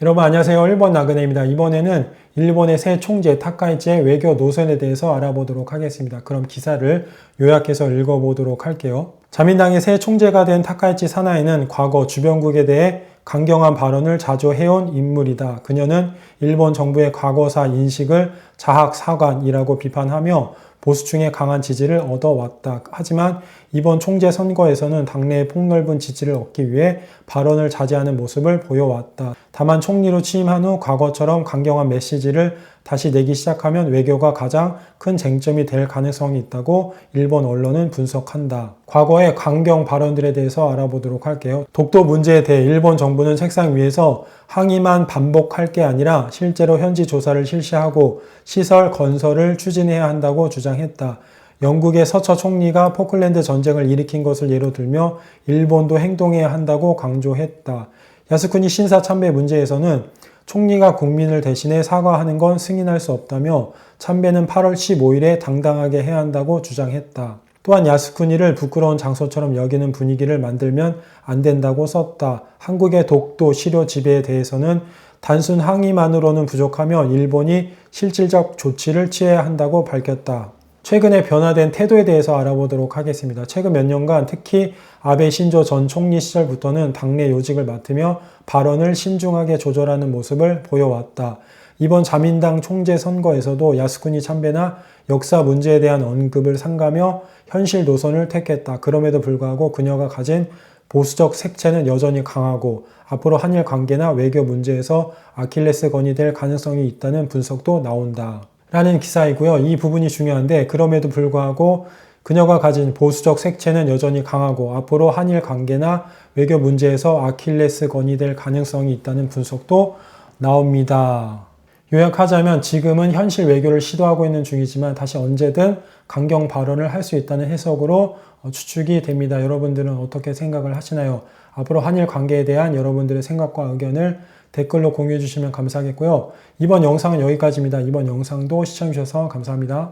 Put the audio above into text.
여러분 안녕하세요. 일본 나그네입니다. 이번에는 일본의 새 총재 타카이치의 외교 노선에 대해서 알아보도록 하겠습니다. 그럼 기사를 요약해서 읽어보도록 할게요. 자민당의 새 총재가 된 타카이치 사나이는 과거 주변국에 대해 강경한 발언을 자주 해온 인물이다. 그녀는 일본 정부의 과거사 인식을 자학사관이라고 비판하며 보수층의 강한 지지를 얻어왔다. 하지만 이번 총재 선거에서는 당내의 폭넓은 지지를 얻기 위해 발언을 자제하는 모습을 보여왔다. 다만 총리로 취임한 후 과거처럼 강경한 메시지를 다시 내기 시작하면 외교가 가장 큰 쟁점이 될 가능성이 있다고 일본 언론은 분석한다. 과거의 강경 발언들에 대해서 알아보도록 할게요. 독도 문제에 대해 일본 정부는 책상 위에서 항의만 반복할 게 아니라 실제로 현지 조사를 실시하고 시설 건설을 추진해야 한다고 주장했다. 영국의 서처 총리가 포클랜드 전쟁을 일으킨 것을 예로 들며 일본도 행동해야 한다고 강조했다. 야스쿠니 신사 참배 문제에서는 총리가 국민을 대신해 사과하는 건 승인할 수 없다며 참배는 8월 15일에 당당하게 해야 한다고 주장했다. 또한 야스쿠니를 부끄러운 장소처럼 여기는 분위기를 만들면 안 된다고 썼다. 한국의 독도 실효 지배에 대해서는 단순 항의만으로는 부족하며 일본이 실질적 조치를 취해야 한다고 밝혔다. 최근에 변화된 태도에 대해서 알아보도록 하겠습니다. 최근 몇 년간 특히 아베 신조 전 총리 시절부터는 당내 요직을 맡으며 발언을 신중하게 조절하는 모습을 보여왔다. 이번 자민당 총재 선거에서도 야스쿠니 참배나 역사 문제에 대한 언급을 삼가며 현실 노선을 택했다. 그럼에도 불구하고 그녀가 가진 보수적 색채는 여전히 강하고 앞으로 한일 관계나 외교 문제에서 아킬레스건이 될 가능성이 있다는 분석도 나온다. 라는 기사이고요. 이 부분이 중요한데 그럼에도 불구하고 그녀가 가진 보수적 색채는 여전히 강하고 앞으로 한일 관계나 외교 문제에서 아킬레스건이 될 가능성이 있다는 분석도 나옵니다. 요약하자면 지금은 현실 외교를 시도하고 있는 중이지만 다시 언제든 강경 발언을 할 수 있다는 해석으로 추측이 됩니다. 여러분들은 어떻게 생각을 하시나요? 앞으로 한일 관계에 대한 여러분들의 생각과 의견을 댓글로 공유해 주시면 감사하겠고요. 이번 영상은 여기까지입니다. 이번 영상도 시청해 주셔서 감사합니다.